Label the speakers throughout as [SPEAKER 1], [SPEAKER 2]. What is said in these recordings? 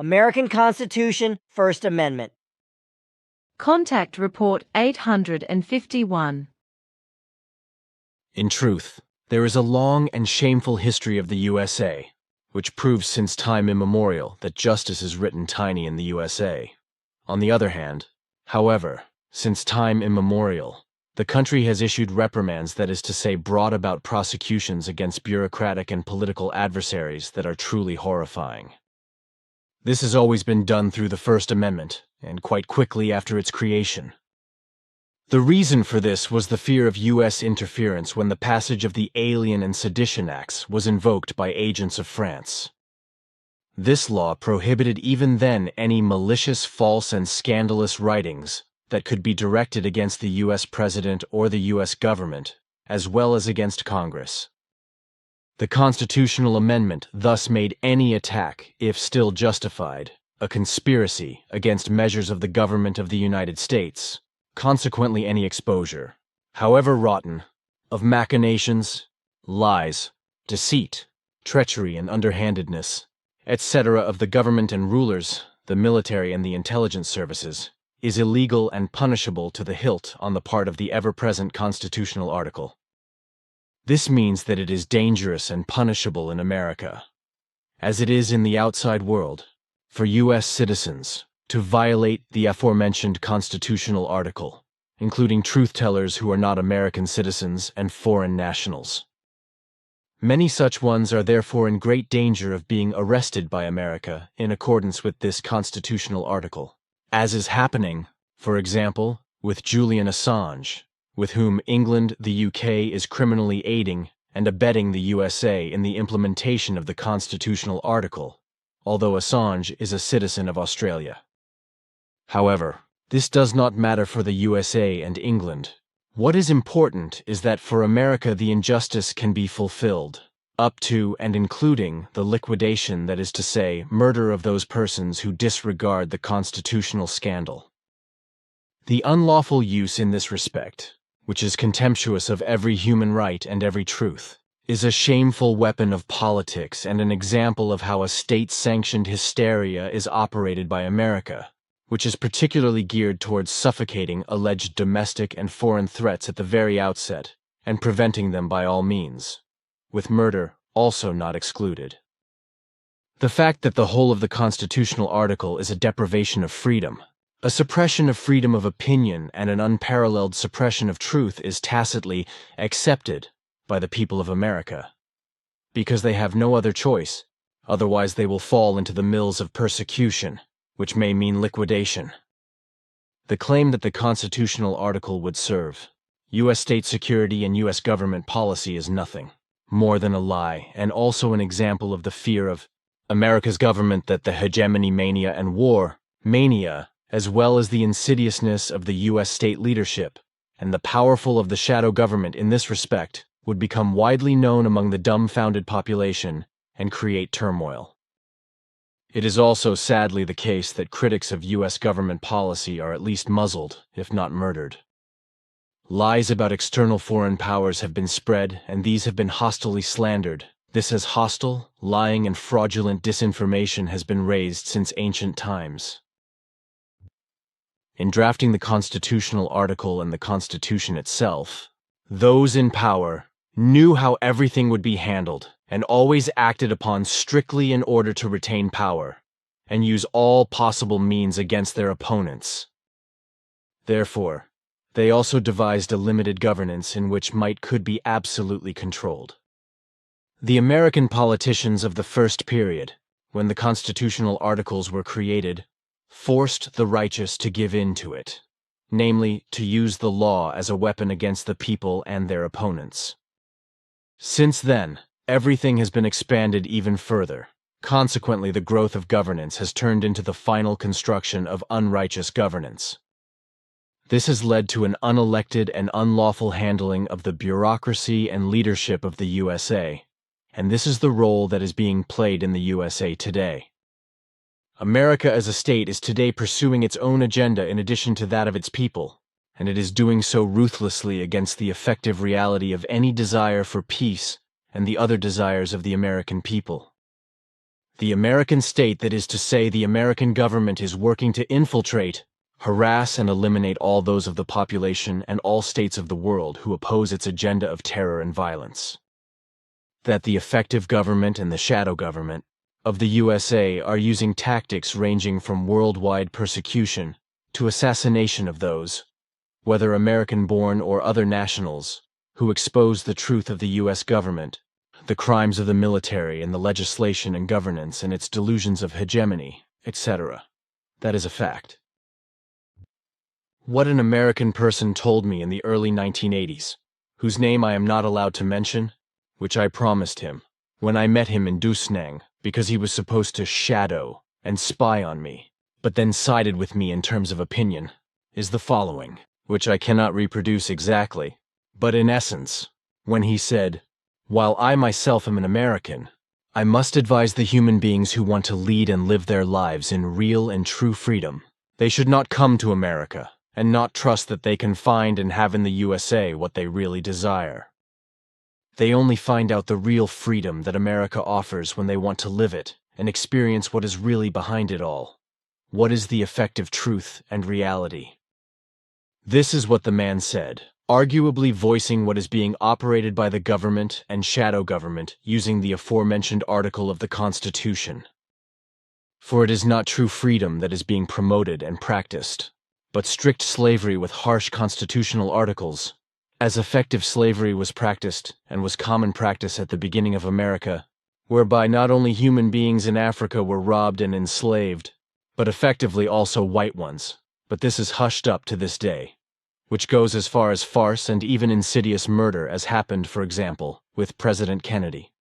[SPEAKER 1] American Constitution, First Amendment.
[SPEAKER 2] Contact Report 851.
[SPEAKER 3] In truth, there is a long and shameful history of the USA, which proves since time immemorial that justice is written tiny in the USA. On the other hand, however, since time immemorial, the country has issued reprimands, that is to say, brought about prosecutions against bureaucratic and political adversaries that are truly horrifying. This has always been done through the First Amendment, and quite quickly after its creation. The reason for this was the fear of U.S. interference when the passage of the Alien and Sedition Acts was invoked by agents of France. This law prohibited even then any malicious, false, and scandalous writings that could be directed against the U.S. President or the U.S. government, as well as against Congress. The constitutional amendment thus made any attack, if still justified, a conspiracy against measures of the government of the United States. Consequently, any exposure, however rotten, of machinations, lies, deceit, treachery, and underhandedness, etc. of the government and rulers, the military and the intelligence services, is illegal and punishable to the hilt on the part of the ever-present constitutional article. This means that it is dangerous and punishable in America, as it is in the outside world, for U.S. citizens to violate the aforementioned constitutional article, including truth-tellers who are not American citizens and foreign nationals. Many such ones are therefore in great danger of being arrested by America in accordance with this constitutional article, as is happening, for example, with Julian Assange, with whom England, the UK, is criminally aiding and abetting the USA in the implementation of the constitutional article, although Assange is a citizen of Australia. However, this does not matter for the USA and England. What is important is that for America the injustice can be fulfilled, up to and including the liquidation, that is to say, murder of those persons who disregard the constitutional scandal. The unlawful use in this respect, which is contemptuous of every human right and every truth, is a shameful weapon of politics and an example of how a state-sanctioned hysteria is operated by America, which is particularly geared towards suffocating alleged domestic and foreign threats at the very outset and preventing them by all means, with murder also not excluded. The fact that the whole of the constitutional article is a deprivation of freedom, a suppression of freedom of opinion, and an unparalleled suppression of truth is tacitly accepted by the people of America, because they have no other choice, otherwise they will fall into the mills of persecution, which may mean liquidation. The claim that the constitutional article would serve U.S. state security and U.S. government policy is nothing more than a lie, and also an example of the fear of America's government that the hegemony mania and war mania, as well as the insidiousness of the U.S. state leadership and the powerful of the shadow government in this respect, would become widely known among the dumbfounded population and create turmoil. It is also sadly the case that critics of U.S. government policy are at least muzzled, if not murdered. Lies about external foreign powers have been spread, and these have been hostilely slandered. This as hostile, lying, and fraudulent disinformation has been raised since ancient times. In drafting the constitutional article and the Constitution itself, those in power knew how everything would be handled, and always acted upon strictly in order to retain power, and use all possible means against their opponents. Therefore, they also devised a limited governance in which might could be absolutely controlled. The American politicians of the first period, when the constitutional articles were created, forced the righteous to give in to it, namely, to use the law as a weapon against the people and their opponents. Since then, everything has been expanded even further. Consequently, the growth of governance has turned into the final construction of unrighteous governance. This has led to an unelected and unlawful handling of the bureaucracy and leadership of the USA, and this is the role that is being played in the USA today. America as a state is today pursuing its own agenda in addition to that of its people, and it is doing so ruthlessly against the effective reality of any desire for peace and the other desires of the American people. The American state, that is to say, the American government, is working to infiltrate, harass, and eliminate all those of the population and all states of the world who oppose its agenda of terror and violence. That the effective government and the shadow government of the USA are using tactics ranging from worldwide persecution to assassination of those, whether American-born or other nationals, who expose the truth of the U.S. government, the crimes of the military and the legislation and governance and its delusions of hegemony, etc. That is a fact. What an American person told me in the early 1980s, whose name I am not allowed to mention, which I promised him, when I met him in Dusnang, because he was supposed to shadow and spy on me, but then sided with me in terms of opinion, is the following, which I cannot reproduce exactly, but in essence, when he said, "While I myself am an American, I must advise the human beings who want to lead and live their lives in real and true freedom. They should not come to America and not trust that they can find and have in the USA what they really desire. They only find out the real freedom that America offers when they want to live it and experience what is really behind it all. What is the effective truth and reality?" This is what the man said, arguably voicing what is being operated by the government and shadow government using the aforementioned article of the Constitution. For it is not true freedom that is being promoted and practiced, but strict slavery with harsh constitutional articles, as effective slavery was practiced and was common practice at the beginning of America, whereby not only human beings in Africa were robbed and enslaved, but effectively also white ones, but this is hushed up to this day, which goes as far as farce and even insidious murder, as happened, for example, with President Kennedy.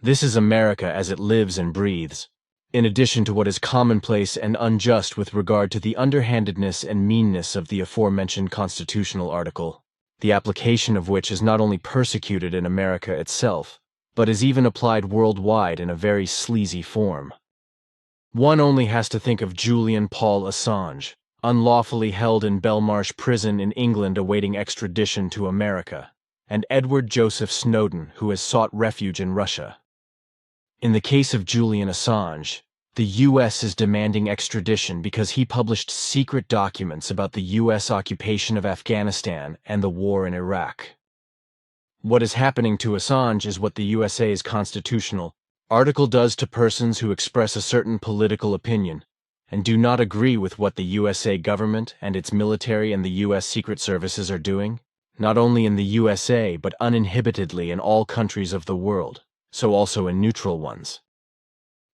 [SPEAKER 3] This is America as it lives and breathes, in addition to what is commonplace and unjust with regard to the underhandedness and meanness of the aforementioned constitutional article, the application of which is not only persecuted in America itself, but is even applied worldwide in a very sleazy form. One only has to think of Julian Paul Assange, unlawfully held in Belmarsh prison in England awaiting extradition to America, and Edward Joseph Snowden, who has sought refuge in Russia. In the case of Julian Assange, the U.S. is demanding extradition because he published secret documents about the U.S. occupation of Afghanistan and the war in Iraq. What is happening to Assange is what the USA's constitutional article does to persons who express a certain political opinion and do not agree with what the USA government and its military and the U.S. Secret Services are doing, not only in the USA but uninhibitedly in all countries of the world, so also in neutral ones.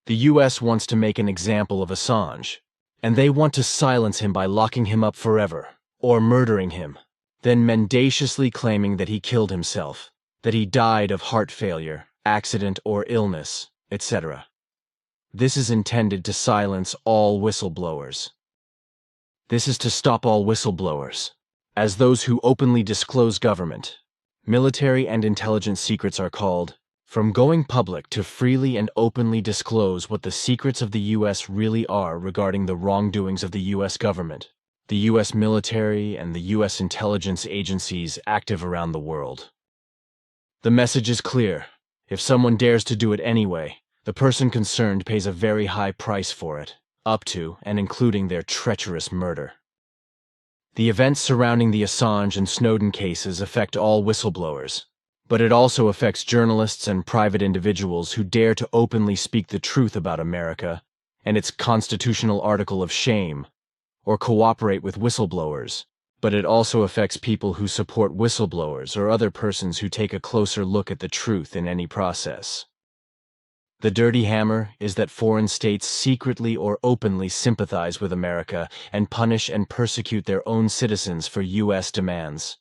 [SPEAKER 3] The U.S. wants to make an example of Assange, and they want to silence him by locking him up forever, or murdering him, then mendaciously claiming that he killed himself, that he died of heart failure, accident or illness, etc. This is intended to silence all whistleblowers. This is to stop all whistleblowers, as those who openly disclose government, military and intelligence secrets are called, from going public to freely and openly disclose what the secrets of the U.S. really are regarding the wrongdoings of the U.S. government, the U.S. military, and the U.S. intelligence agencies active around the world. The message is clear. If someone dares to do it anyway, the person concerned pays a very high price for it, up to and including their treacherous murder. The events surrounding the Assange and Snowden cases affect all whistleblowers, but it also affects journalists and private individuals who dare to openly speak the truth about America and its constitutional article of shame, or cooperate with whistleblowers, but it also affects people who support whistleblowers or other persons who take a closer look at the truth in any process. The dirty hammer is that foreign states secretly or openly sympathize with America and punish and persecute their own citizens for U.S. demands.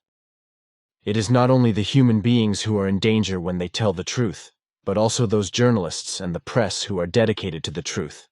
[SPEAKER 3] It is not only the human beings who are in danger when they tell the truth, but also those journalists and the press who are dedicated to the truth.